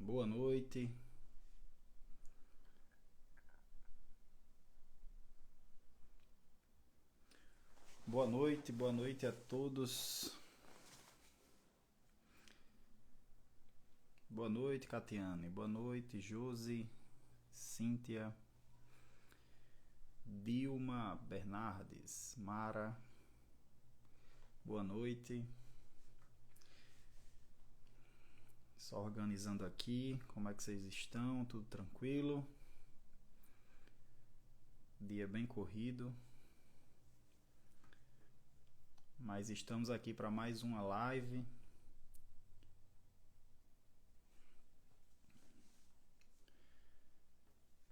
Boa noite. Boa noite a todos. Boa noite, Catiane. Boa noite, Josi, Cíntia, Dilma Bernardes, Mara. Boa noite. Só organizando aqui, como é que vocês estão? Tudo tranquilo? Dia bem corrido. Mas estamos aqui para mais uma live.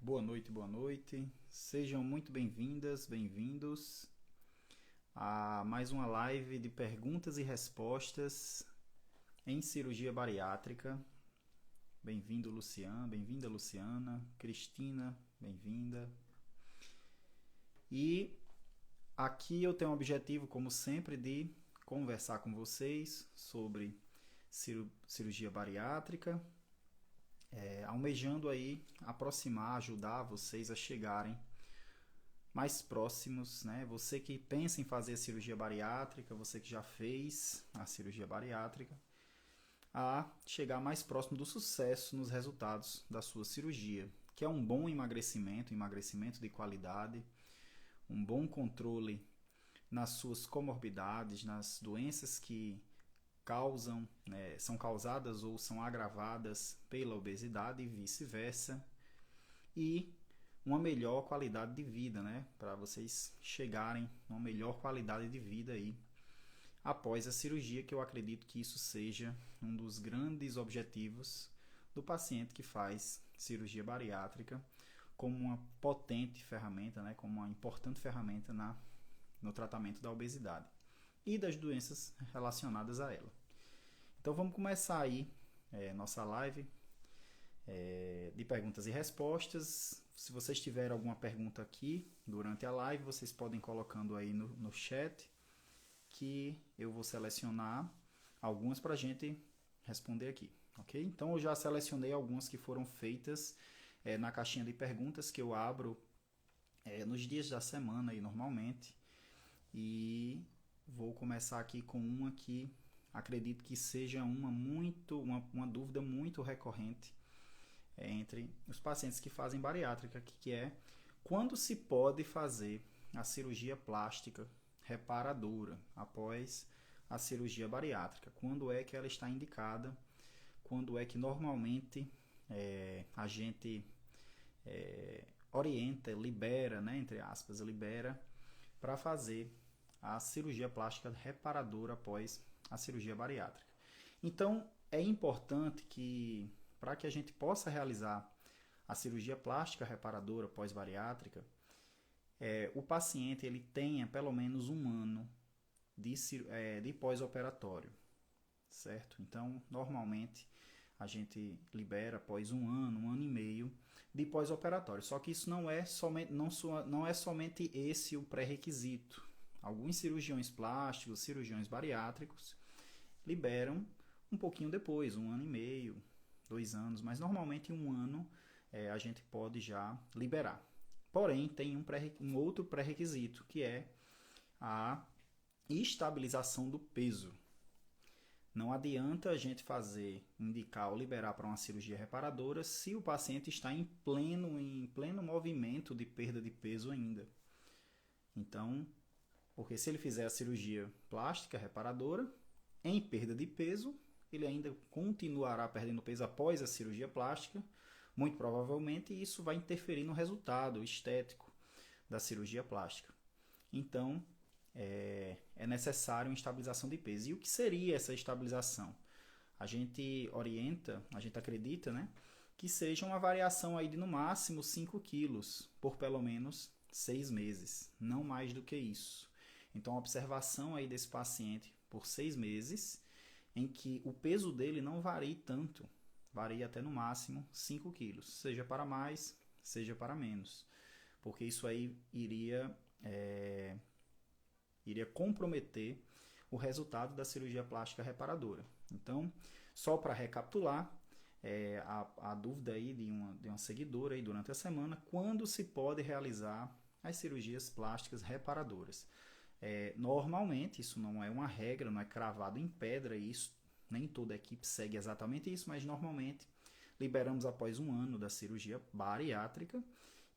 Boa noite, boa noite. Sejam muito bem-vindas, bem-vindos a mais uma live de perguntas e respostas em cirurgia bariátrica. Bem-vindo, Luciano, bem-vinda, Luciana, Cristina, bem-vinda. E aqui eu tenho o objetivo, como sempre, de conversar com vocês sobre cirurgia bariátrica, almejando aí aproximar, ajudar vocês a chegarem mais próximos, né? Você que pensa em fazer a cirurgia bariátrica, você que já fez a cirurgia bariátrica, a chegar mais próximo do sucesso nos resultados da sua cirurgia, que é um bom emagrecimento, emagrecimento de qualidade, um bom controle nas suas comorbidades, nas doenças que causam, né, são causadas ou são agravadas pela obesidade e vice-versa, e uma melhor qualidade de vida, né, para vocês chegarem a uma melhor qualidade de vida aí após a cirurgia, que eu acredito que isso seja um dos grandes objetivos do paciente que faz cirurgia bariátrica, como uma potente ferramenta, né, como uma importante ferramenta no tratamento da obesidade e das doenças relacionadas a ela. Então vamos começar aí nossa live de perguntas e respostas. Se vocês tiverem alguma pergunta aqui durante a live, vocês podem colocando aí no chat, que eu vou selecionar algumas para a gente responder aqui, ok? Então eu já selecionei algumas que foram feitas na caixinha de perguntas que eu abro nos dias da semana aí, normalmente, e vou começar aqui com uma que acredito que seja uma dúvida muito recorrente entre os pacientes que fazem bariátrica, que é: quando se pode fazer a cirurgia plástica reparadora após a cirurgia bariátrica? Quando é que ela está indicada? Quando é que normalmente a gente orienta, libera, né, entre aspas, libera para fazer a cirurgia plástica reparadora após a cirurgia bariátrica? Então, é importante que, para que a gente possa realizar a cirurgia plástica reparadora pós-bariátrica, o paciente ele tenha pelo menos um ano de pós-operatório, certo? Então, normalmente, a gente libera após um ano e meio de pós-operatório. Só que isso não é somente esse o pré-requisito. Alguns cirurgiões plásticos, cirurgiões bariátricos, liberam um pouquinho depois, um ano e meio, 2 anos, mas normalmente um ano a gente pode já liberar. Porém, tem um outro pré-requisito, que é a estabilização do peso. Não adianta a gente indicar ou liberar para uma cirurgia reparadora se o paciente está em pleno movimento de perda de peso ainda. Então, porque se ele fizer a cirurgia plástica reparadora, em perda de peso, ele ainda continuará perdendo peso após a cirurgia plástica, muito provavelmente, e isso vai interferir no resultado estético da cirurgia plástica. Então, é necessário uma estabilização de peso. E o que seria essa estabilização? A gente orienta, a gente acredita, né, que seja uma variação aí de no máximo 5 quilos por pelo menos 6 meses, não mais do que isso. Então, a observação aí desse paciente por 6 meses, em que o peso dele não varie tanto, varia até no máximo 5 quilos, seja para mais, seja para menos, porque isso aí iria comprometer o resultado da cirurgia plástica reparadora. Então, só para recapitular, a dúvida aí de uma seguidora aí durante a semana, quando se pode realizar as cirurgias plásticas reparadoras. Normalmente, isso não é uma regra, não é cravado em pedra, isso nem toda a equipe segue exatamente isso, mas normalmente liberamos após um ano da cirurgia bariátrica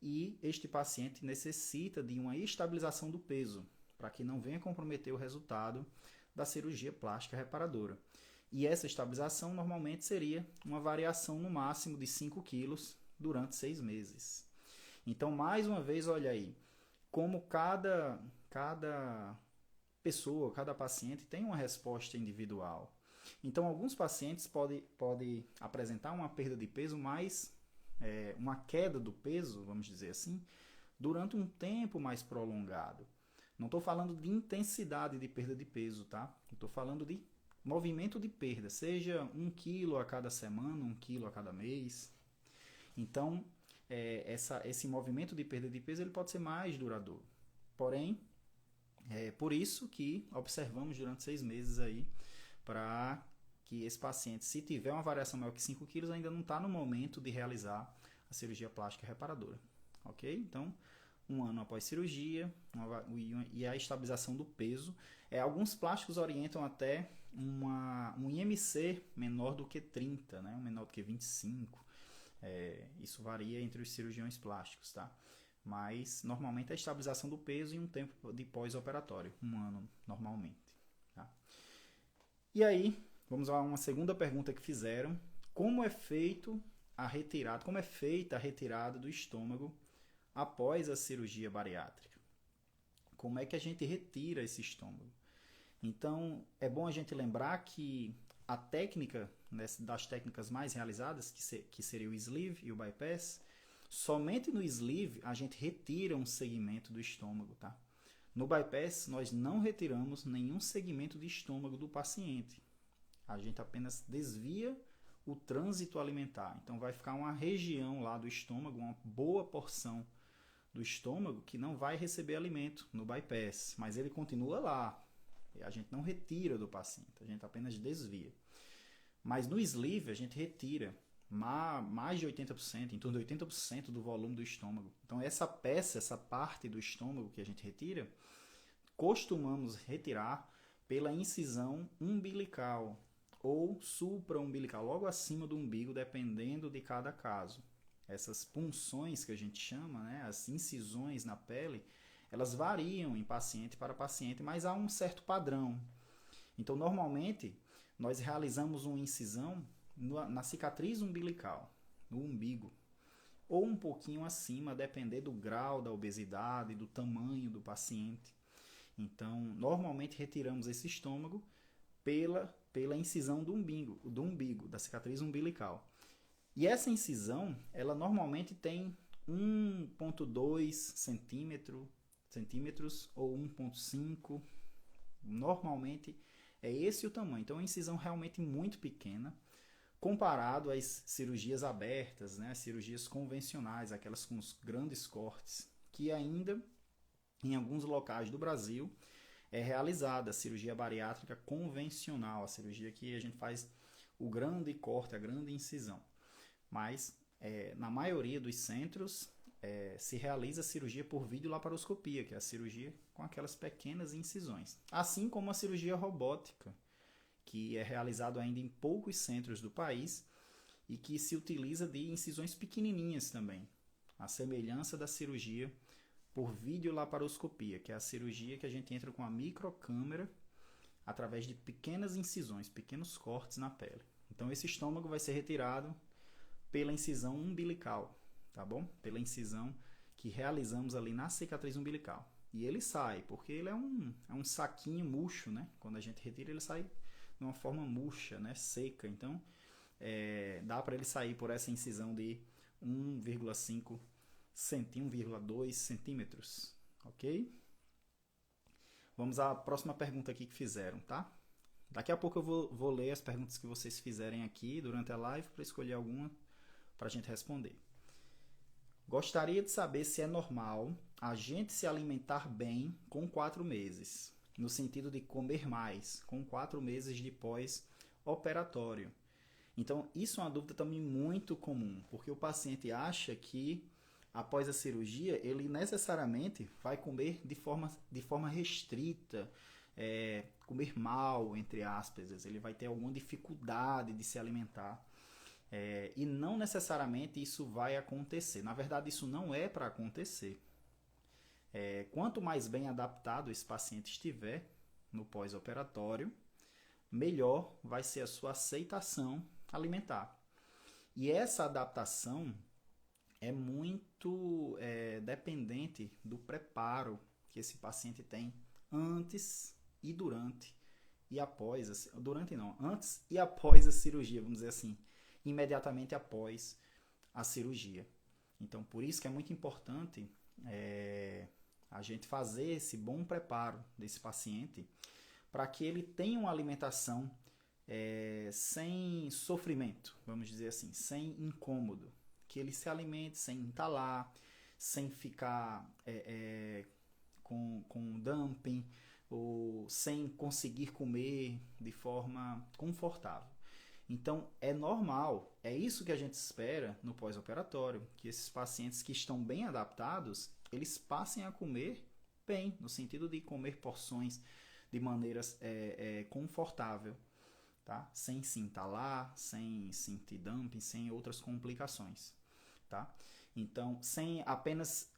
e este paciente necessita de uma estabilização do peso, para que não venha comprometer o resultado da cirurgia plástica reparadora. E essa estabilização normalmente seria uma variação no máximo de 5 quilos durante 6 meses. Então, mais uma vez, olha aí, como cada pessoa, cada paciente tem uma resposta individual. Então, alguns pacientes podem apresentar uma perda de peso, mas uma queda do peso, vamos dizer assim, durante um tempo mais prolongado. Não estou falando de intensidade de perda de peso, tá? Estou falando de movimento de perda, seja 1 quilo a cada semana, 1 quilo a cada mês. Então, esse movimento de perda de peso ele pode ser mais duradouro. Porém, é por isso que observamos durante 6 meses aí, para que esse paciente, se tiver uma variação maior que 5 quilos, ainda não está no momento de realizar a cirurgia plástica reparadora. Ok? Então, um ano após cirurgia e a estabilização do peso. Alguns plásticos orientam até um IMC menor do que 30, né? Menor do que 25. Isso varia entre os cirurgiões plásticos, tá? Mas normalmente a estabilização do peso em um tempo de pós-operatório, um ano normalmente. Tá? E aí, vamos a uma segunda pergunta que fizeram. Como é feita a retirada do estômago após a cirurgia bariátrica? Como é que a gente retira esse estômago? Então, é bom a gente lembrar que a técnica, das técnicas mais realizadas, que seria o sleeve e o bypass, somente no sleeve a gente retira um segmento do estômago, tá? No bypass, nós não retiramos nenhum segmento de estômago do paciente. A gente apenas desvia o trânsito alimentar. Então, vai ficar uma região lá do estômago, uma boa porção do estômago que não vai receber alimento no bypass, mas ele continua lá. A gente não retira do paciente, a gente apenas desvia. Mas no sleeve a gente retira mais de 80%, em torno de 80% do volume do estômago. Então essa parte do estômago que a gente retira, costumamos retirar pela incisão umbilical ou supraumbilical, logo acima do umbigo, dependendo de cada caso. Essas punções que a gente chama, né, as incisões na pele, elas variam em paciente para paciente, mas há um certo padrão. Então, normalmente, nós realizamos uma incisão na cicatriz umbilical, no umbigo, ou um pouquinho acima, a depender do grau da obesidade, do tamanho do paciente. Então, normalmente retiramos esse estômago pela incisão do umbigo, da cicatriz umbilical. E essa incisão, ela normalmente tem 1,2 centímetros ou 1,5. Normalmente é esse o tamanho. Então é uma incisão realmente muito pequena, comparado às cirurgias abertas, né? As cirurgias convencionais, aquelas com os grandes cortes, que ainda em alguns locais do Brasil é realizada a cirurgia bariátrica convencional, a cirurgia que a gente faz o grande corte, a grande incisão. Mas na maioria dos centros se realiza a cirurgia por videolaparoscopia, que é a cirurgia com aquelas pequenas incisões. Assim como a cirurgia robótica, que é realizado ainda em poucos centros do país e que se utiliza de incisões pequenininhas também. A semelhança da cirurgia por videolaparoscopia, que é a cirurgia que a gente entra com a microcâmera através de pequenas incisões, pequenos cortes na pele. Então esse estômago vai ser retirado pela incisão umbilical, tá bom? Pela incisão que realizamos ali na cicatriz umbilical. E ele sai, porque ele é um saquinho murcho, né? Quando a gente retira, ele sai de uma forma murcha, né? Seca. Então, dá para ele sair por essa incisão de 1,5 1,2 centímetros, ok? Vamos à próxima pergunta aqui que fizeram, tá? Daqui a pouco eu vou ler as perguntas que vocês fizerem aqui durante a live para escolher alguma para a gente responder. Gostaria de saber se é normal a gente se alimentar bem com 4 meses, no sentido de comer mais, com 4 meses de pós-operatório. Então, isso é uma dúvida também muito comum, porque o paciente acha que após a cirurgia ele necessariamente vai comer de forma restrita, comer mal, entre aspas, ele vai ter alguma dificuldade de se alimentar. E não necessariamente isso vai acontecer. Na verdade, isso não é para acontecer. Quanto mais bem adaptado esse paciente estiver no pós-operatório, melhor vai ser a sua aceitação alimentar. E essa adaptação é muito dependente do preparo que esse paciente tem antes e durante e após, durante não, antes e após a cirurgia, vamos dizer assim, imediatamente após a cirurgia. Então, por isso que é muito importante a gente fazer esse bom preparo desse paciente para que ele tenha uma alimentação sem sofrimento, vamos dizer assim, sem incômodo, que ele se alimente sem entalar, sem ficar com dumping, ou sem conseguir comer de forma confortável. Então, é normal, é isso que a gente espera no pós-operatório, que esses pacientes que estão bem adaptados, eles passem a comer bem, no sentido de comer porções de maneira confortável, tá? Sem se entalar, sem sentir dumping, sem outras complicações, tá? Então, sem apenas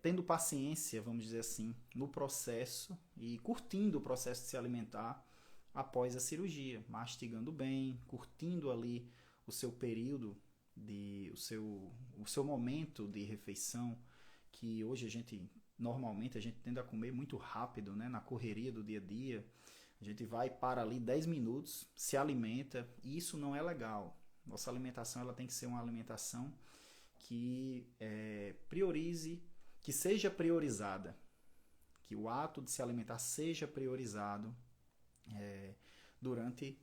tendo paciência, vamos dizer assim, no processo e curtindo o processo de se alimentar após a cirurgia, mastigando bem, curtindo ali o seu período, o seu momento de refeição, que hoje normalmente a gente tende a comer muito rápido, né, na correria do dia a dia. A gente vai para ali 10 minutos, se alimenta, e isso não é legal. Nossa alimentação ela tem que ser uma alimentação que priorize, que seja priorizada, que o ato de se alimentar seja priorizado durante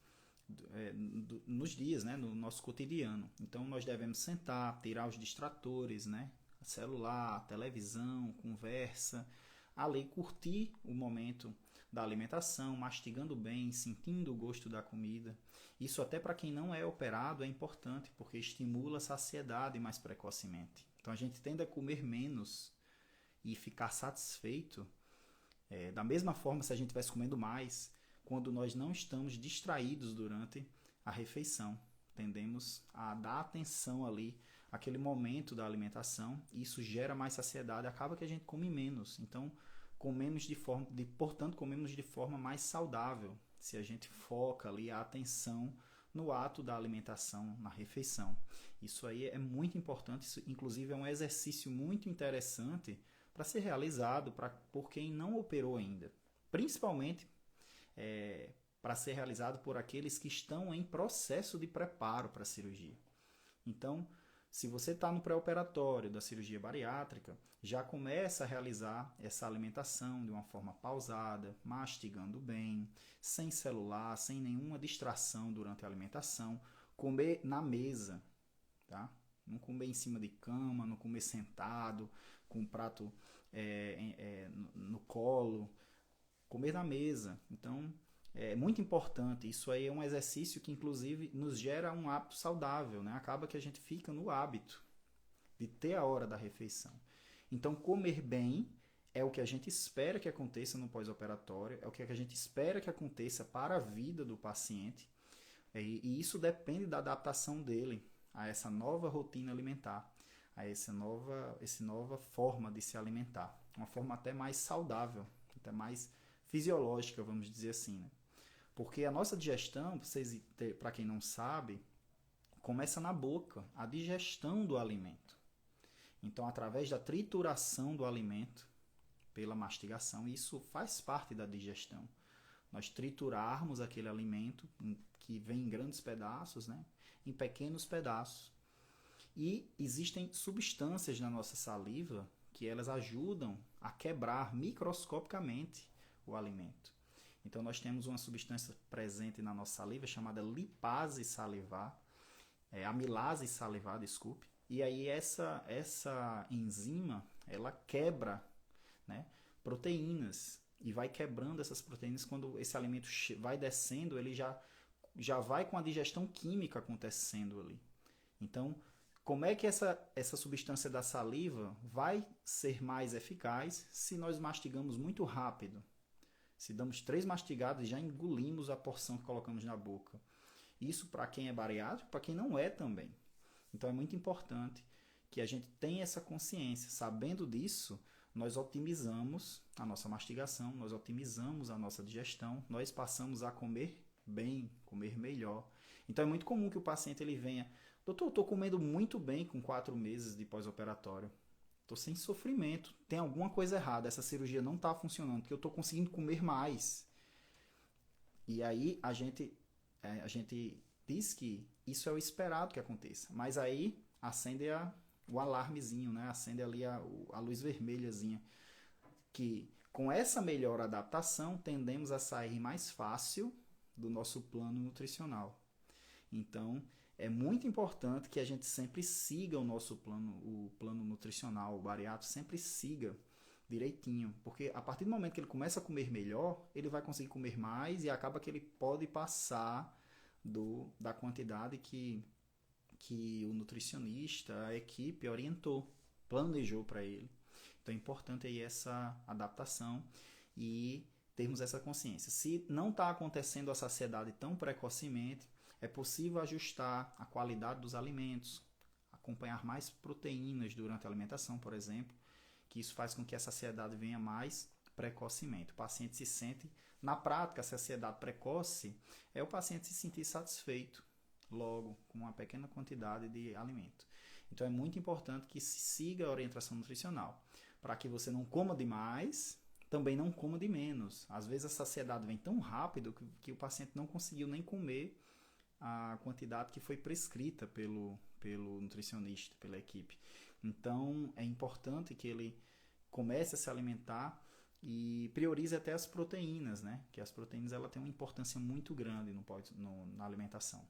nos dias, né, no nosso cotidiano. Então nós devemos sentar, tirar os distratores, né, celular, televisão, conversa, ali curtir o momento da alimentação, mastigando bem, sentindo o gosto da comida. Isso até para quem não é operado é importante, porque estimula a saciedade mais precocemente. Então a gente tende a comer menos e ficar satisfeito da mesma forma se a gente estivesse comendo mais, quando nós não estamos distraídos durante a refeição. Tendemos a dar atenção ali àquele momento da alimentação, e isso gera mais saciedade, acaba que a gente come menos. Então, portanto, comemos de forma mais saudável, se a gente foca ali a atenção no ato da alimentação, na refeição. Isso aí é muito importante, isso inclusive é um exercício muito interessante para ser realizado por quem não operou ainda, principalmente para ser realizado por aqueles que estão em processo de preparo para a cirurgia. Então, se você está no pré-operatório da cirurgia bariátrica, já começa a realizar essa alimentação de uma forma pausada, mastigando bem, sem celular, sem nenhuma distração durante a alimentação, comer na mesa, tá? Não comer em cima de cama, não comer sentado, com um prato no colo, comer na mesa. Então, é muito importante. Isso aí é um exercício que, inclusive, nos gera um hábito saudável, né? Acaba que a gente fica no hábito de ter a hora da refeição. Então, comer bem é o que a gente espera que aconteça no pós-operatório, é o que a gente espera que aconteça para a vida do paciente, e isso depende da adaptação dele a essa nova rotina alimentar, a essa nova forma de se alimentar. Uma forma até mais saudável, até mais fisiológica, vamos dizer assim, né? Porque a nossa digestão, para quem não sabe, começa na boca, a digestão do alimento. Então, através da trituração do alimento, pela mastigação, isso faz parte da digestão. Nós triturarmos aquele alimento, que vem em grandes pedaços, né, em pequenos pedaços. E existem substâncias na nossa saliva que elas ajudam a quebrar microscopicamente o alimento. Então, nós temos uma substância presente na nossa saliva chamada lipase salivar, amilase salivar, desculpe. E aí essa enzima, ela quebra, né, proteínas, e vai quebrando essas proteínas. Quando esse alimento vai descendo, ele já já vai com a digestão química acontecendo ali. Então, como é que essa substância da saliva vai ser mais eficaz se nós mastigamos muito rápido? Se damos 3 mastigadas, já engolimos a porção que colocamos na boca. Isso para quem é bariátrico, para quem não é também. Então é muito importante que a gente tenha essa consciência. Sabendo disso, nós otimizamos a nossa mastigação, nós otimizamos a nossa digestão, nós passamos a comer bem, comer melhor. Então é muito comum que o paciente ele venha: doutor, eu estou comendo muito bem com 4 meses de pós-operatório. Estou sem sofrimento. Tem alguma coisa errada. Essa cirurgia não está funcionando, porque eu estou conseguindo comer mais. E aí a gente diz que isso é o esperado que aconteça. Mas aí acende o alarmezinho, né? Acende ali a luz vermelhazinha. Que com essa melhor adaptação, tendemos a sair mais fácil do nosso plano nutricional. Então, é muito importante que a gente sempre siga o plano nutricional, o bariátrico, sempre siga direitinho, porque a partir do momento que ele começa a comer melhor, ele vai conseguir comer mais e acaba que ele pode passar da quantidade que o nutricionista, a equipe orientou, planejou para ele. Então é importante aí essa adaptação e termos essa consciência. Se não está acontecendo a saciedade tão precocemente, é possível ajustar a qualidade dos alimentos, acompanhar mais proteínas durante a alimentação, por exemplo, que isso faz com que a saciedade venha mais precocemente. O paciente se sente, na prática, a saciedade precoce é o paciente se sentir satisfeito logo com uma pequena quantidade de alimento. Então é muito importante que se siga a orientação nutricional, para que você não coma demais, também não coma de menos. Às vezes a saciedade vem tão rápido que o paciente não conseguiu nem comer a quantidade que foi prescrita pelo nutricionista, pela equipe. Então é importante que ele comece a se alimentar e priorize até as proteínas, né? Que as proteínas ela têm uma importância muito grande na alimentação.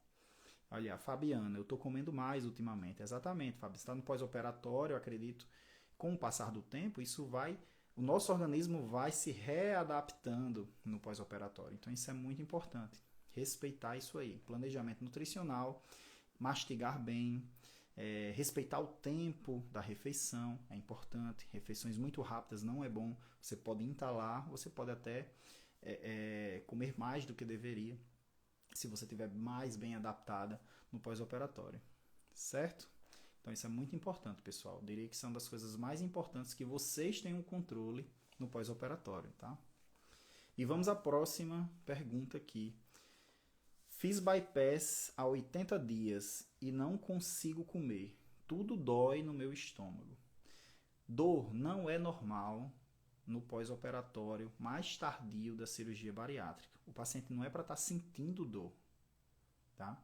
Olha, Fabiana, eu estou comendo mais ultimamente. Exatamente, Fabi. Você está no pós-operatório, eu acredito. Com o passar do tempo, o nosso organismo vai se readaptando no pós-operatório. Então isso é muito importante. Respeitar isso aí. Planejamento nutricional, mastigar bem, respeitar o tempo da refeição, é importante. Refeições muito rápidas não é bom. Você pode entalar, você pode até comer mais do que deveria, se você estiver mais bem adaptada no pós-operatório. Certo? Então isso é muito importante, pessoal. Eu diria que são das coisas mais importantes que vocês tenham controle no pós-operatório, tá? E vamos à próxima pergunta aqui. Fiz bypass há 80 dias e não consigo comer. Tudo dói no meu estômago. Dor não é normal no pós-operatório mais tardio da cirurgia bariátrica. O paciente não é para estar sentindo dor, tá?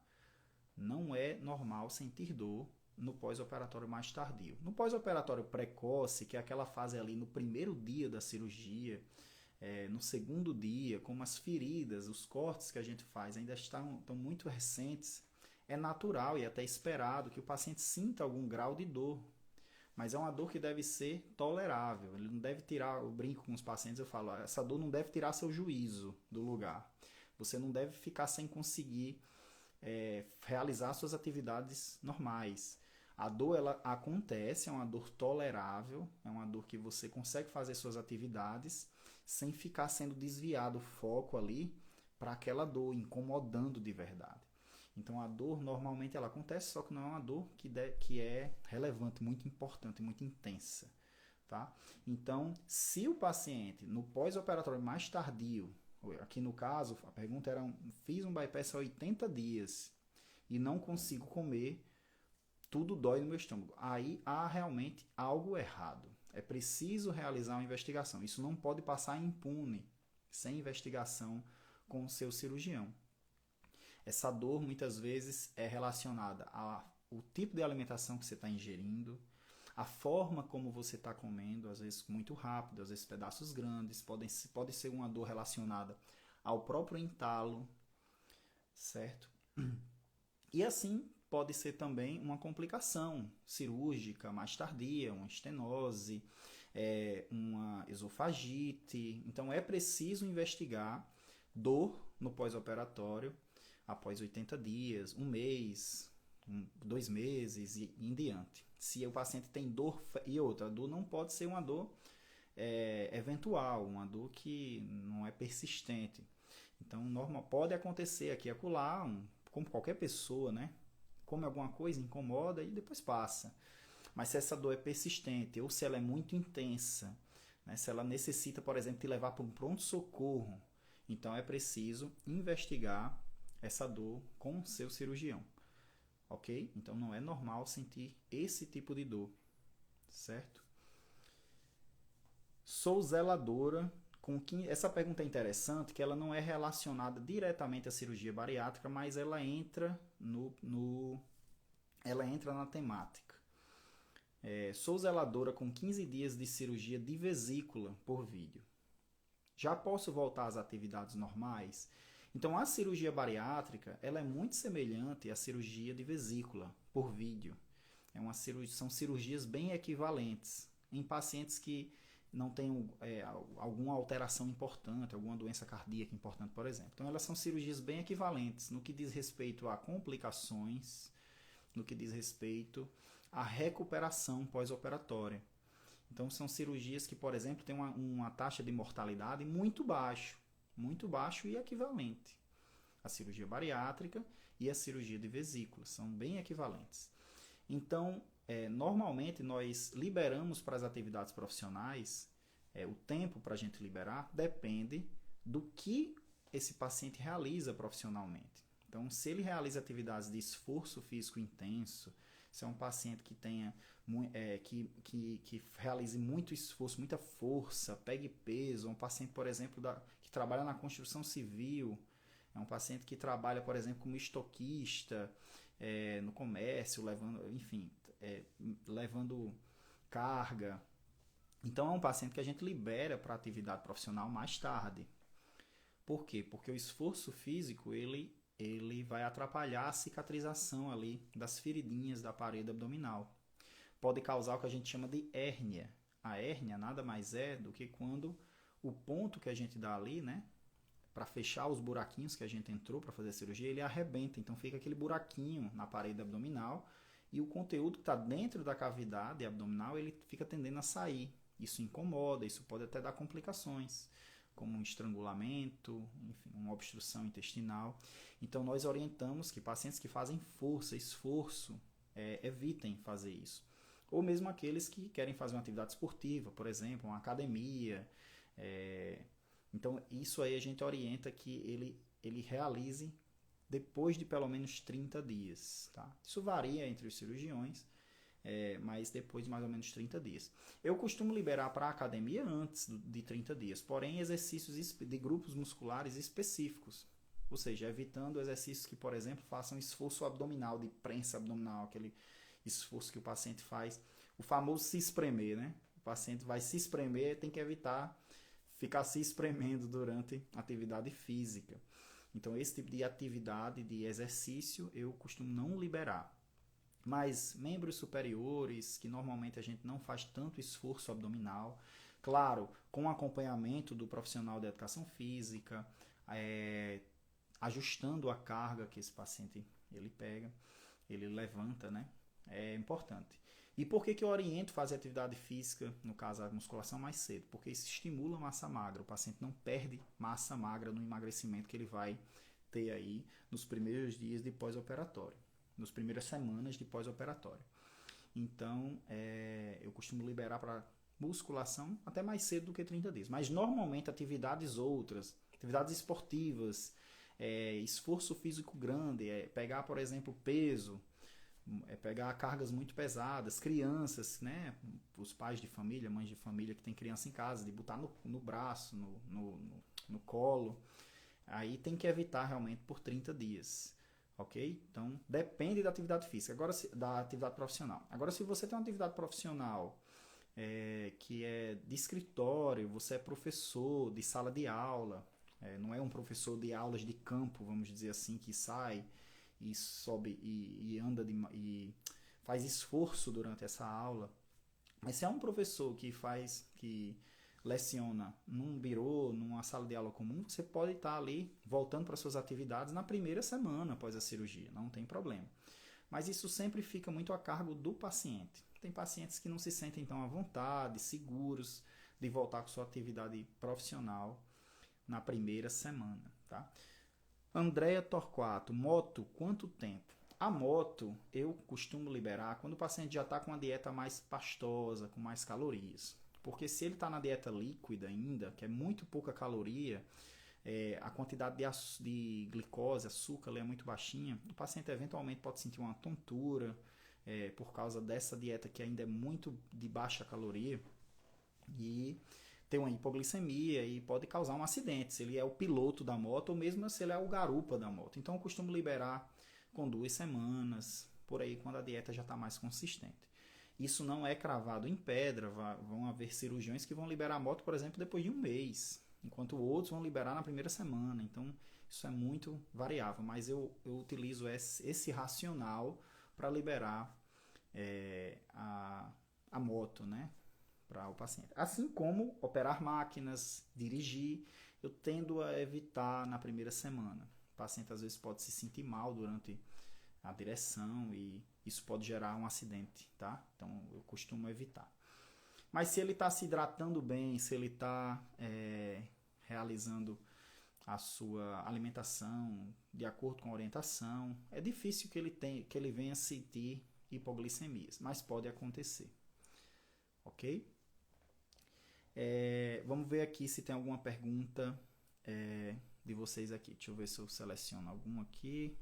Não é normal sentir dor no pós-operatório mais tardio. No pós-operatório precoce, que é aquela fase ali no primeiro dia da cirurgia, no segundo dia, como as feridas, os cortes que a gente faz ainda estão muito recentes, é natural e até esperado que o paciente sinta algum grau de dor. Mas é uma dor que deve ser tolerável. Ele não deve tirar, eu brinco com os pacientes, eu falo, essa dor não deve tirar seu juízo do lugar. Você não deve ficar sem conseguir realizar suas atividades normais. A dor, ela acontece, é uma dor tolerável, é uma dor que você consegue fazer suas atividades sem ficar sendo desviado o foco ali para aquela dor, incomodando de verdade. Então a dor normalmente ela acontece, só que não é uma dor que é relevante, muito importante, muito intensa. Tá? Então, se o paciente no pós-operatório mais tardio, aqui no caso, a pergunta era, fiz um bypass há 80 dias e não consigo comer, tudo dói no meu estômago. Aí há realmente algo errado. É preciso realizar uma investigação. Isso não pode passar impune, sem investigação com o seu cirurgião. Essa dor muitas vezes é relacionada ao tipo de alimentação que você está ingerindo, a forma como você está comendo, às vezes muito rápido, às vezes pedaços grandes, pode ser uma dor relacionada ao próprio entalo, certo? E assim pode ser também uma complicação cirúrgica mais tardia, uma estenose, uma esofagite. Então é preciso investigar dor no pós-operatório. após 80 dias, um mês, 2 meses e em diante. Se o paciente tem dor, e outra, a dor não pode ser uma dor eventual, uma dor que não é persistente. Então, normal, pode acontecer aqui e acolá, como qualquer pessoa, né? Come alguma coisa, incomoda e depois passa. Mas se essa dor é persistente ou se ela é muito intensa, né? Se ela necessita, por exemplo, te levar para um pronto-socorro, então é preciso investigar essa dor com o seu cirurgião, ok? Então não é normal sentir esse tipo de dor, certo? Sou zeladora com que... Essa pergunta é interessante, que ela não é relacionada diretamente à cirurgia bariátrica, mas ela entra ela entra na temática. Sou zeladora com 15 dias de cirurgia de vesícula por vídeo. Já posso voltar às atividades normais? Então, a cirurgia bariátrica ela é muito semelhante à cirurgia de vesícula por vídeo. São cirurgias bem equivalentes em pacientes que não têm alguma alteração importante, alguma doença cardíaca importante, por exemplo. Então, elas são cirurgias bem equivalentes no que diz respeito a complicações, no que diz respeito à recuperação pós-operatória. Então, são cirurgias que, por exemplo, têm uma taxa de mortalidade muito baixo e equivalente. A cirurgia bariátrica e a cirurgia de vesícula são bem equivalentes. Então, normalmente, nós liberamos para as atividades profissionais, o tempo para a gente liberar depende do que esse paciente realiza profissionalmente. Então, se ele realiza atividades de esforço físico intenso, se é um paciente que tenha que realize muito esforço, muita força, pegue peso, um paciente, por exemplo, que trabalha na construção civil, é um paciente que trabalha, por exemplo, como estoquista, no comércio, levando carga. Então, é um paciente que a gente libera para atividade profissional mais tarde. Por quê? Porque o esforço físico, ele vai atrapalhar a cicatrização ali das feridinhas da parede abdominal. Pode causar o que a gente chama de hérnia. A hérnia nada mais é do que quando o ponto que a gente dá ali, né, para fechar os buraquinhos que a gente entrou para fazer a cirurgia, ele arrebenta. Então fica aquele buraquinho na parede abdominal e o conteúdo que está dentro da cavidade abdominal, ele fica tendendo a sair. Isso incomoda, isso pode até dar complicações, como um estrangulamento, enfim, uma obstrução intestinal. Então, nós orientamos que pacientes que fazem força, esforço, evitem fazer isso. Ou mesmo aqueles que querem fazer uma atividade esportiva, por exemplo, uma academia. Então, isso aí a gente orienta que ele realize depois de pelo menos 30 dias. Tá? Isso varia entre os cirurgiões, mas depois de mais ou menos 30 dias. Eu costumo liberar para a academia antes de 30 dias, porém exercícios de grupos musculares específicos, ou seja, evitando exercícios que, por exemplo, façam esforço abdominal, de prensa abdominal, aquele esforço que o paciente faz, o famoso se espremer, né? O paciente vai se espremer, tem que evitar ficar se espremendo durante a atividade física. Então, esse tipo de atividade, de exercício, eu costumo não liberar. Mas membros superiores, que normalmente a gente não faz tanto esforço abdominal, claro, com acompanhamento do profissional de educação física, ajustando a carga que esse paciente ele pega, ele levanta, né? É importante. E por que eu oriento fazer atividade física, no caso a musculação, mais cedo? Porque isso estimula a massa magra. O paciente não perde massa magra no emagrecimento que ele vai ter aí nos primeiros dias de pós-operatório, nas primeiras semanas de pós-operatório. Então, eu costumo liberar para musculação até mais cedo do que 30 dias. Mas, normalmente, atividades outras, atividades esportivas, esforço físico grande, pegar, por exemplo, peso, pegar cargas muito pesadas, crianças, né? Os pais de família, mães de família que tem criança em casa, de botar no braço, no colo. Aí tem que evitar realmente por 30 dias. Ok? Então, depende da atividade física, agora da atividade profissional. Agora, se você tem uma atividade profissional que é de escritório, você é professor de sala de aula, não é um professor de aulas de campo, vamos dizer assim, que sai e sobe e anda e faz esforço durante essa aula. Mas se é um professor que leciona num birô, numa sala de aula comum, você pode estar ali voltando para suas atividades na primeira semana após a cirurgia, não tem problema. Mas isso sempre fica muito a cargo do paciente. Tem pacientes que não se sentem tão à vontade, seguros de voltar com sua atividade profissional na primeira semana, tá? Andréia Torquato, moto, quanto tempo? A moto eu costumo liberar quando o paciente já está com uma dieta mais pastosa, com mais calorias. Porque se ele está na dieta líquida ainda, que é muito pouca caloria, a quantidade de glicose, açúcar é muito baixinha, o paciente eventualmente pode sentir uma tontura por causa dessa dieta que ainda é muito de baixa caloria e ter uma hipoglicemia e pode causar um acidente, se ele é o piloto da moto ou mesmo se ele é o garupa da moto. Então eu costumo liberar com 2 semanas, por aí quando a dieta já está mais consistente. Isso não é cravado em pedra, vão haver cirurgiões que vão liberar a moto, por exemplo, depois de um mês, enquanto outros vão liberar na primeira semana. Então, isso é muito variável, mas eu utilizo esse racional para liberar a moto, né, para o paciente. Assim como operar máquinas, dirigir, eu tendo a evitar na primeira semana. O paciente às vezes pode se sentir mal durante a direção e isso pode gerar um acidente, tá? Então eu costumo evitar. Mas se ele está se hidratando bem, se ele está realizando a sua alimentação de acordo com a orientação, é difícil que ele venha sentir hipoglicemias, mas pode acontecer, ok? Vamos ver aqui se tem alguma pergunta de vocês aqui. Deixa eu ver se eu seleciono alguma aqui.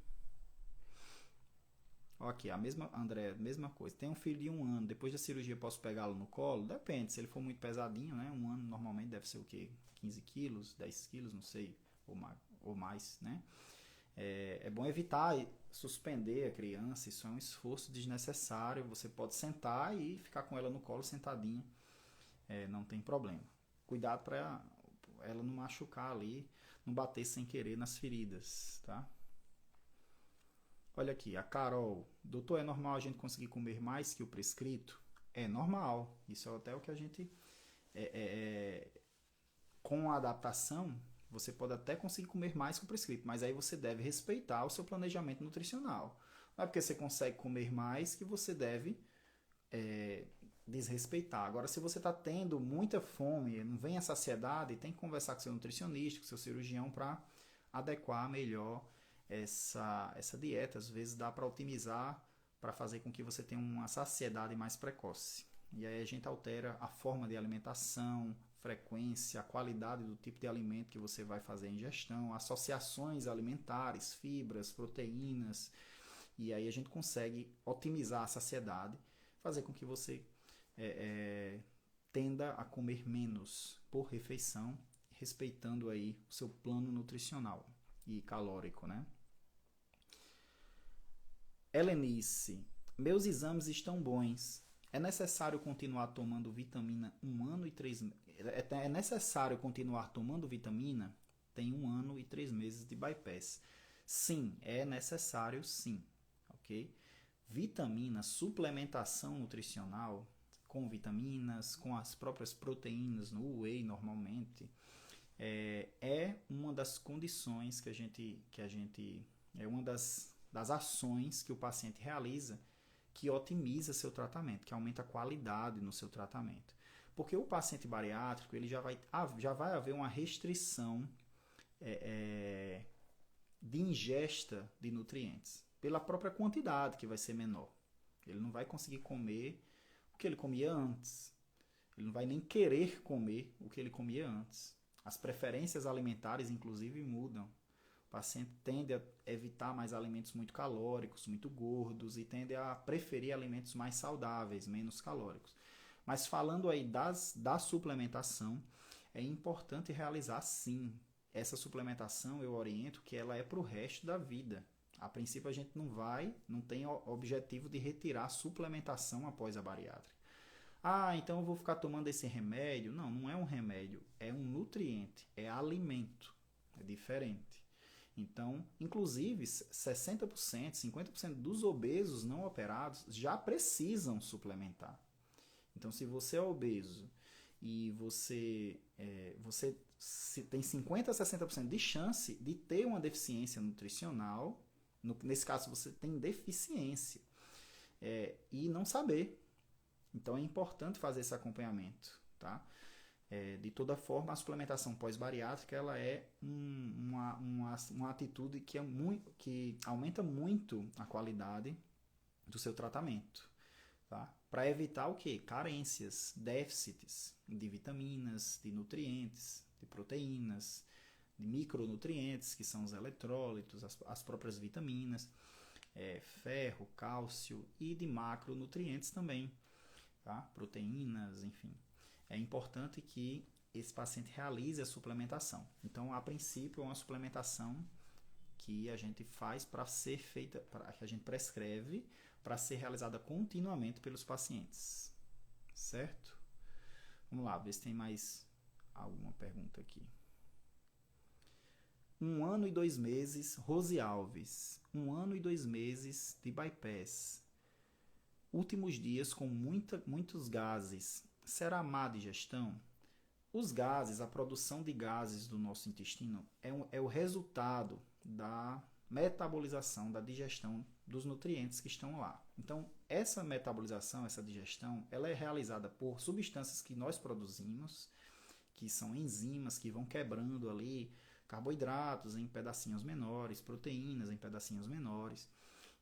Ok, André, mesma coisa. Tem um filho de 1 ano, depois da cirurgia posso pegá-lo no colo? Depende, se ele for muito pesadinho, né? 1 ano normalmente deve ser o quê? 15 quilos, 10 quilos, não sei, ou mais, né? É bom evitar suspender a criança, isso é um esforço desnecessário. Você pode sentar e ficar com ela no colo sentadinha, não tem problema. Cuidado para ela não machucar ali, não bater sem querer nas feridas, tá? Olha aqui, a Carol. Doutor, é normal a gente conseguir comer mais que o prescrito? É normal. Isso é até o que a gente... com a adaptação, você pode até conseguir comer mais que o prescrito, mas aí você deve respeitar o seu planejamento nutricional. Não é porque você consegue comer mais que você deve desrespeitar. Agora, se você está tendo muita fome, não vem a saciedade, tem que conversar com seu nutricionista, com seu cirurgião para adequar melhor essa dieta. Às vezes dá para otimizar para fazer com que você tenha uma saciedade mais precoce. E aí a gente altera a forma de alimentação, frequência, a qualidade do tipo de alimento que você vai fazer a ingestão, associações alimentares, fibras, proteínas, e aí a gente consegue otimizar a saciedade, fazer com que você tenda a comer menos por refeição, respeitando aí o seu plano nutricional e calórico, né? Helenice, meus exames estão bons. É necessário continuar tomando vitamina 1 ano e 3 meses? É necessário continuar tomando vitamina? Tem 1 ano e 3 meses de bypass. Sim, é necessário sim, ok? Vitamina, suplementação nutricional com vitaminas, com as próprias proteínas no whey normalmente, é uma das condições que a gente é uma das ações que o paciente realiza que otimiza seu tratamento, que aumenta a qualidade no seu tratamento. Porque o paciente bariátrico ele já vai haver uma restrição de ingesta de nutrientes, pela própria quantidade que vai ser menor. Ele não vai conseguir comer o que ele comia antes. Ele não vai nem querer comer o que ele comia antes. As preferências alimentares, inclusive, mudam. O paciente tende a evitar mais alimentos muito calóricos, muito gordos, e tende a preferir alimentos mais saudáveis, menos calóricos. Mas falando aí da suplementação, é importante realizar sim. Essa suplementação eu oriento que ela é para o resto da vida. A princípio a gente não tem o objetivo de retirar a suplementação após a bariátrica. Ah, então eu vou ficar tomando esse remédio? Não, não é um remédio, é um nutriente, é alimento, é diferente. Então, inclusive, 60%, 50% dos obesos não operados já precisam suplementar. Então, se você é obeso e você tem 50 a 60% de chance de ter uma deficiência nutricional. Nesse caso, você tem deficiência e não saber. Então, é importante fazer esse acompanhamento, tá? De toda forma, a suplementação pós-bariátrica ela é uma atitude que aumenta muito a qualidade do seu tratamento, tá? Para evitar o quê? Carências, déficits de vitaminas, de nutrientes, de proteínas, de micronutrientes, que são os eletrólitos, as próprias vitaminas, ferro, cálcio e de macronutrientes também, tá? Proteínas, enfim. É importante que esse paciente realize a suplementação. Então, a princípio, é uma suplementação que a gente faz para ser feita, que a gente prescreve para ser realizada continuamente pelos pacientes. Certo? Vamos lá, ver se tem mais alguma pergunta aqui. 1 ano e 2 meses, Rose Alves. 1 ano e 2 meses de bypass. Últimos dias com muitos gases. Será má digestão? Os gases, a produção de gases do nosso intestino é o resultado da metabolização, da digestão dos nutrientes que estão lá. Então, essa metabolização, essa digestão, ela é realizada por substâncias que nós produzimos, que são enzimas que vão quebrando ali carboidratos em pedacinhos menores, proteínas em pedacinhos menores.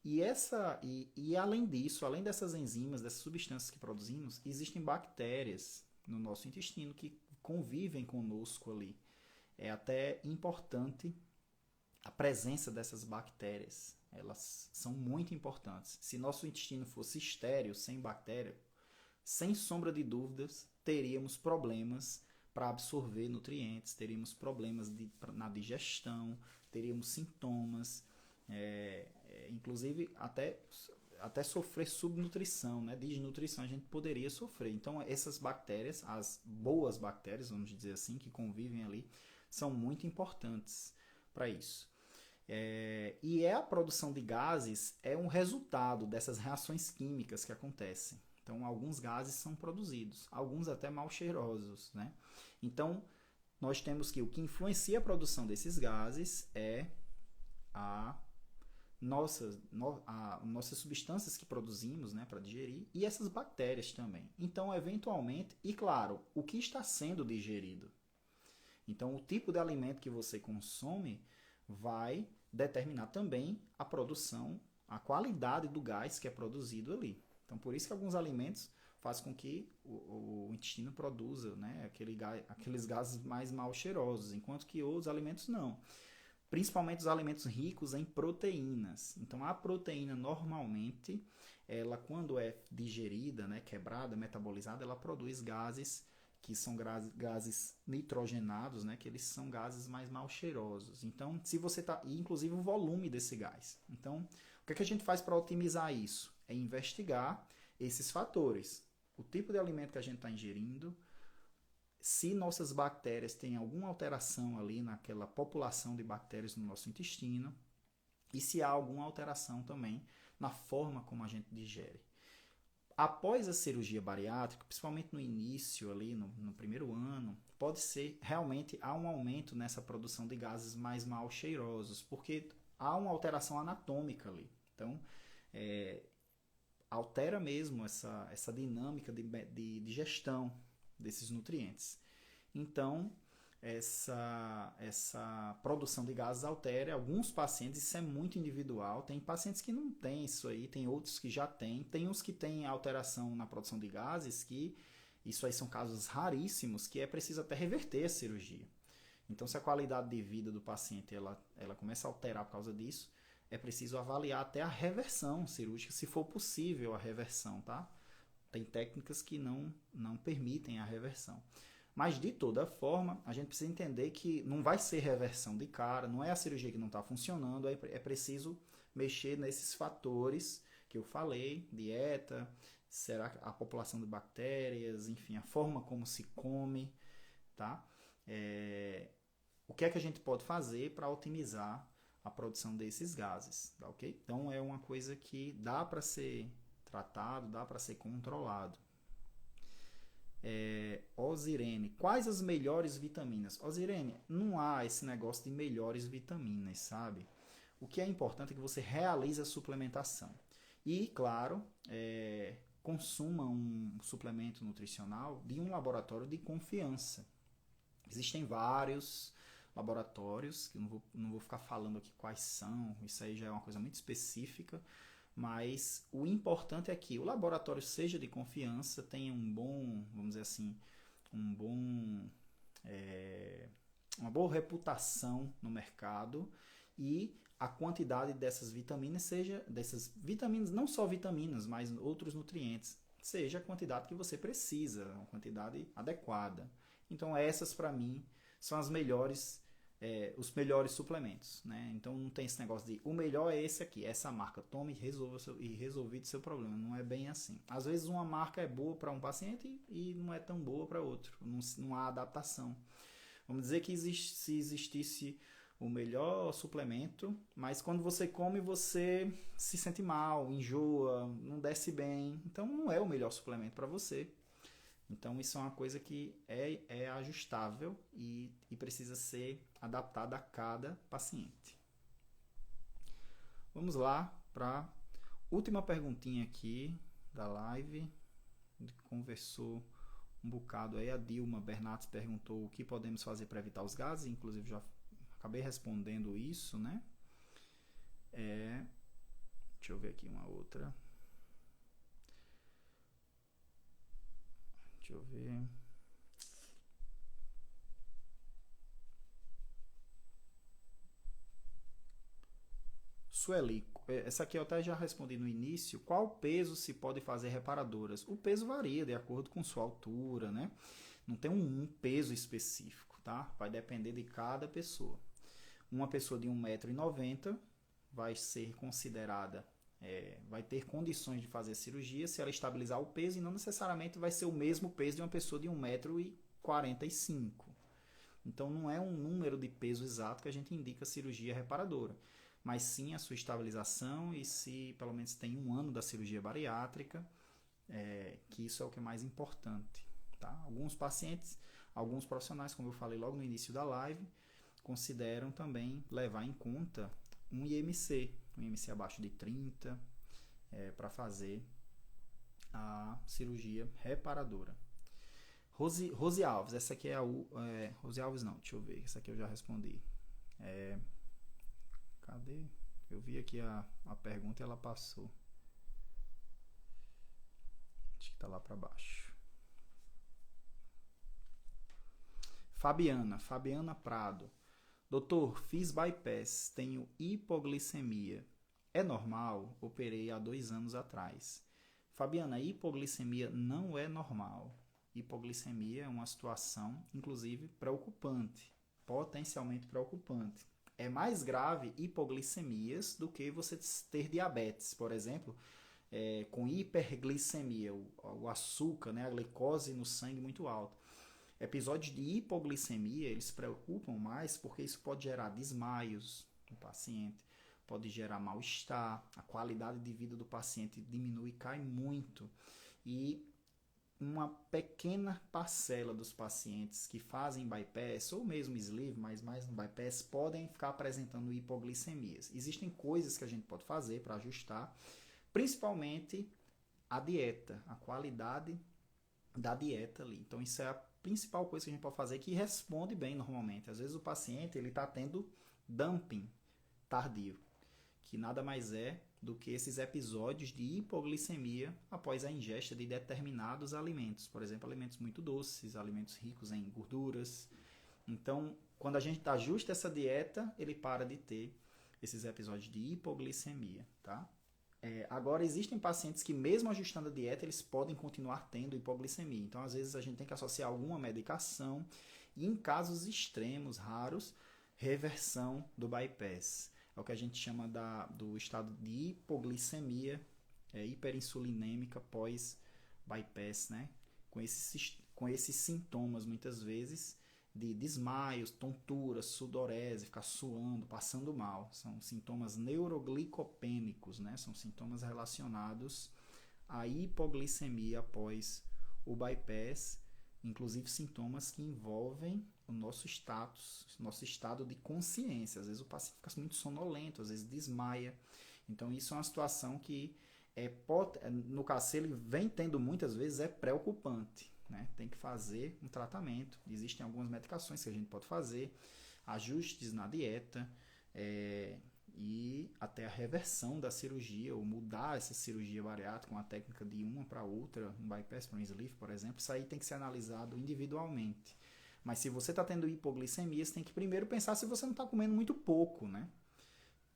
E além disso, além dessas enzimas, dessas substâncias que produzimos, existem bactérias no nosso intestino que convivem conosco ali. É até importante a presença dessas bactérias. Elas são muito importantes. Se nosso intestino fosse estéril, sem bactéria, sem sombra de dúvidas, teríamos problemas para absorver nutrientes, teríamos problemas na digestão, teríamos sintomas, inclusive até sofrer subnutrição, né? Desnutrição a gente poderia sofrer. Então, essas bactérias, as boas bactérias, vamos dizer assim, que convivem ali, são muito importantes para isso. E a produção de gases é um resultado dessas reações químicas que acontecem. Então, alguns gases são produzidos, alguns até mal cheirosos, né? Então, nós temos que o que influencia a produção desses gases é nossas substâncias que produzimos, né, para digerir, e essas bactérias também. Então, eventualmente, e claro, o que está sendo digerido. Então, o tipo de alimento que você consome vai determinar também a produção, a qualidade do gás que é produzido ali. Então, por isso que alguns alimentos fazem com que o intestino produza, né, aqueles gases mais mal cheirosos, enquanto que outros alimentos não. Principalmente os alimentos ricos em proteínas. Então, a proteína normalmente, ela quando é digerida, né, quebrada, metabolizada, ela produz gases que são gases nitrogenados, né, que eles são gases mais mal cheirosos. Então, se você inclusive o volume desse gás. Então, o que a gente faz para otimizar isso? É investigar esses fatores. O tipo de alimento que a gente está ingerindo, se nossas bactérias têm alguma alteração ali naquela população de bactérias no nosso intestino e se há alguma alteração também na forma como a gente digere. Após a cirurgia bariátrica, principalmente no início ali, no primeiro ano, pode ser realmente há um aumento nessa produção de gases mais mal cheirosos, porque há uma alteração anatômica ali. Então, altera mesmo essa dinâmica de digestão desses nutrientes. Então, essa produção de gases altera. Alguns pacientes, isso é muito individual. Tem pacientes que não têm isso aí, tem outros que já têm. Tem uns que têm alteração na produção de gases, que isso aí são casos raríssimos, que é preciso até reverter a cirurgia. Então, se a qualidade de vida do paciente ela começa a alterar por causa disso, é preciso avaliar até a reversão cirúrgica, se for possível a reversão, tá? Tem técnicas que não permitem a reversão. Mas, de toda forma, a gente precisa entender que não vai ser reversão de cara, não é a cirurgia que não está funcionando, é preciso mexer nesses fatores que eu falei, dieta, será a população de bactérias, enfim, a forma como se come, tá? O que é que a gente pode fazer para otimizar a produção desses gases, tá ok? Então, é uma coisa que dá para ser tratado, dá para ser controlado. Osirene, quais as melhores vitaminas? Osirene, não há esse negócio de melhores vitaminas, sabe? O que é importante é que você realize a suplementação. E, claro, consuma um suplemento nutricional de um laboratório de confiança. Existem vários laboratórios, que eu não vou ficar falando aqui quais são, isso aí já é uma coisa muito específica, mas o importante é que o laboratório seja de confiança, tenha um bom, vamos dizer assim, um bom, uma boa reputação no mercado e a quantidade dessas vitaminas não só vitaminas, mas outros nutrientes, seja a quantidade que você precisa, uma quantidade adequada. Então essas para mim são as melhores, os melhores suplementos, né? Então não tem esse negócio de o melhor é esse aqui, essa marca, tome e resolvido seu problema. Não é bem assim. Às vezes uma marca é boa para um paciente e não é tão boa para outro. Não há adaptação. Vamos dizer que se existisse o melhor suplemento, mas quando você come você se sente mal, enjoa, não desce bem, então não é o melhor suplemento para você. Então isso é uma coisa que é ajustável e precisa ser adaptada a cada paciente. Vamos lá para a última perguntinha aqui da live. Conversou um bocado aí. A Dilma Bernardes perguntou o que podemos fazer para evitar os gases. Inclusive já acabei respondendo isso, né? Deixa eu ver aqui uma outra. Deixa eu ver. Sueli, essa aqui eu até já respondi no início. Qual peso se pode fazer reparadoras? O peso varia de acordo com sua altura, né? Não tem um peso específico, tá? Vai depender de cada pessoa. Uma pessoa de 1,90 m vai ser considerada, vai ter condições de fazer cirurgia se ela estabilizar o peso e não necessariamente vai ser o mesmo peso de uma pessoa de 1,45 m. Então não é um número de peso exato que a gente indica cirurgia reparadora, mas sim a sua estabilização e se pelo menos tem 1 ano da cirurgia bariátrica, que isso é o que é mais importante. Tá? Alguns pacientes, alguns profissionais, como eu falei logo no início da live, consideram também levar em conta um IMC abaixo de 30, para fazer a cirurgia reparadora. Rose Alves, essa aqui é a Rose Alves não, deixa eu ver, essa aqui eu já respondi. Cadê? Eu vi aqui a pergunta e ela passou. Acho que está lá para baixo. Fabiana Prado. Doutor, fiz bypass, tenho hipoglicemia. É normal? Operei há 2 anos atrás. Fabiana, hipoglicemia não é normal. Hipoglicemia é uma situação, inclusive, preocupante, potencialmente preocupante. É mais grave hipoglicemias do que você ter diabetes, por exemplo, com hiperglicemia, o açúcar, né, a glicose no sangue muito alto. Episódios de hipoglicemia, eles preocupam mais porque isso pode gerar desmaios no paciente, pode gerar mal-estar, a qualidade de vida do paciente diminui e cai muito. E uma pequena parcela dos pacientes que fazem bypass, ou mesmo sleeve, mas mais no bypass, podem ficar apresentando hipoglicemias. Existem coisas que a gente pode fazer para ajustar, principalmente a dieta, a qualidade da dieta ali. Então isso é a principal coisa que a gente pode fazer, que responde bem normalmente. Às vezes o paciente está tendo dumping tardio, que nada mais é do que esses episódios de hipoglicemia após a ingesta de determinados alimentos, por exemplo, alimentos muito doces, alimentos ricos em gorduras. Então, quando a gente ajusta essa dieta, ele para de ter esses episódios de hipoglicemia, tá? Agora, existem pacientes que mesmo ajustando a dieta, eles podem continuar tendo hipoglicemia. Então, às vezes, a gente tem que associar alguma medicação e, em casos extremos, raros, reversão do bypass. É o que a gente chama do estado de hipoglicemia hiperinsulinêmica pós-bypass, né? Com esses sintomas, muitas vezes, de desmaios, tontura, sudorese, ficar suando, passando mal. São sintomas neuroglicopênicos, né? São sintomas relacionados à hipoglicemia após o bypass. inclusive sintomas que envolvem o nosso status, nosso estado de consciência. Às vezes o paciente fica muito sonolento, às vezes desmaia. Então isso é uma situação que, no caso, se ele vem tendo muitas vezes, é preocupante, né? Tem que fazer um tratamento. Existem algumas medicações que a gente pode fazer, ajustes na dieta, e até a reversão da cirurgia, ou mudar essa cirurgia bariátrica, uma técnica de uma para outra, um bypass para um sleeve, por exemplo. Isso aí tem que ser analisado individualmente. Mas se você está tendo hipoglicemia, você tem que primeiro pensar se você não está comendo muito pouco, né?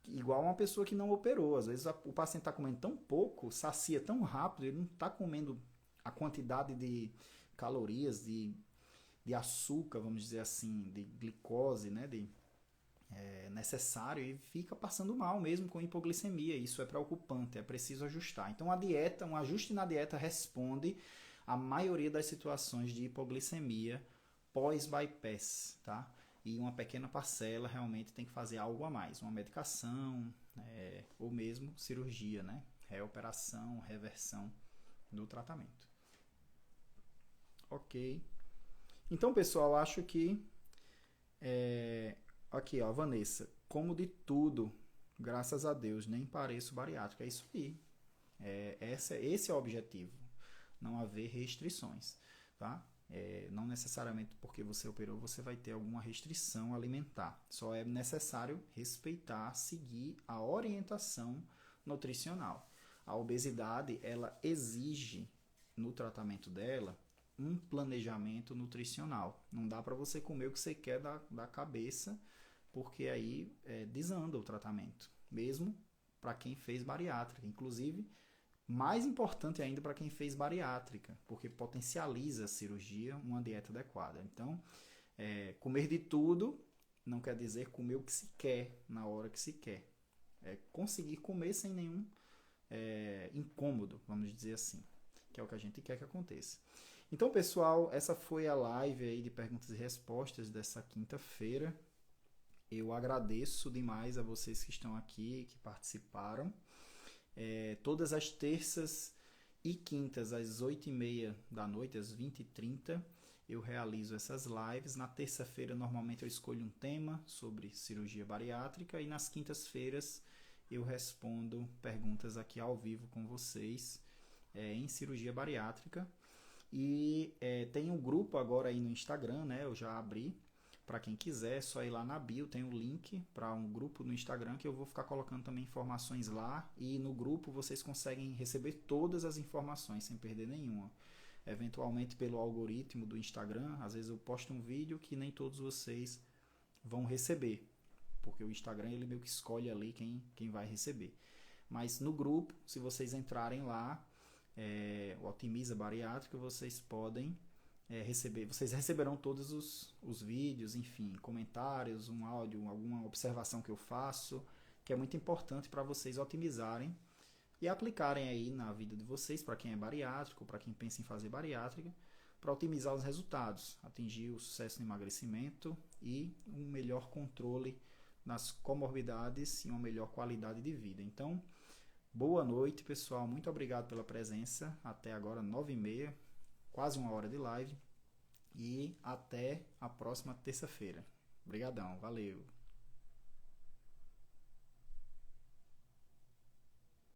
Igual uma pessoa que não operou. Às vezes o paciente está comendo tão pouco, sacia tão rápido, ele não está comendo a quantidade de calorias, de açúcar, vamos dizer assim, de glicose, né? Necessário, e fica passando mal mesmo com hipoglicemia. Isso é preocupante, é preciso ajustar. Então a dieta, um ajuste na dieta responde à maioria das situações de hipoglicemia pós-bypass, tá? E uma pequena parcela realmente tem que fazer algo a mais, uma medicação, ou mesmo cirurgia, né? Reoperação, reversão do tratamento. Ok. Então, pessoal, acho que aqui, ó, Vanessa, como de tudo, graças a Deus, nem pareço bariátrica. É isso aí. Esse é o objetivo. Não haver restrições, tá? Não necessariamente porque você operou, você vai ter alguma restrição alimentar. Só é necessário respeitar, seguir a orientação nutricional. A obesidade, ela exige, no tratamento dela, um planejamento nutricional. Não dá para você comer o que você quer da cabeça, porque aí desanda o tratamento, mesmo para quem fez bariátrica. Inclusive, mais importante ainda para quem fez bariátrica, porque potencializa a cirurgia uma dieta adequada. Então, comer de tudo não quer dizer comer o que se quer na hora que se quer. É conseguir comer sem nenhum incômodo, vamos dizer assim, que é o que a gente quer que aconteça. Então, pessoal, essa foi a live aí de perguntas e respostas dessa quinta-feira. Eu agradeço demais a vocês que estão aqui, que participaram. Todas as terças e quintas, às 8h30 da noite, às 20h30, eu realizo essas lives. Na terça-feira, normalmente, eu escolho um tema sobre cirurgia bariátrica, e nas quintas-feiras eu respondo perguntas aqui ao vivo com vocês em cirurgia bariátrica. E tem um grupo agora aí no Instagram, né? Eu já abri. Para quem quiser, é só ir lá na bio, tem um link para um grupo no Instagram que eu vou ficar colocando também informações lá, e no grupo vocês conseguem receber todas as informações sem perder nenhuma. Eventualmente, pelo algoritmo do Instagram, às vezes eu posto um vídeo que nem todos vocês vão receber, porque o Instagram ele meio que escolhe ali quem vai receber. Mas no grupo, se vocês entrarem lá, o Otimiza Bariátrica, vocês podem vocês receberão todos os vídeos, enfim, comentários, um áudio, alguma observação que eu faço, que é muito importante para vocês otimizarem e aplicarem aí na vida de vocês, para quem é bariátrico, para quem pensa em fazer bariátrica, para otimizar os resultados, atingir o sucesso no emagrecimento e um melhor controle nas comorbidades e uma melhor qualidade de vida. Então, boa noite, pessoal, muito obrigado pela presença, até agora 9h30, quase uma hora de live, e até a próxima terça-feira. Obrigadão, valeu!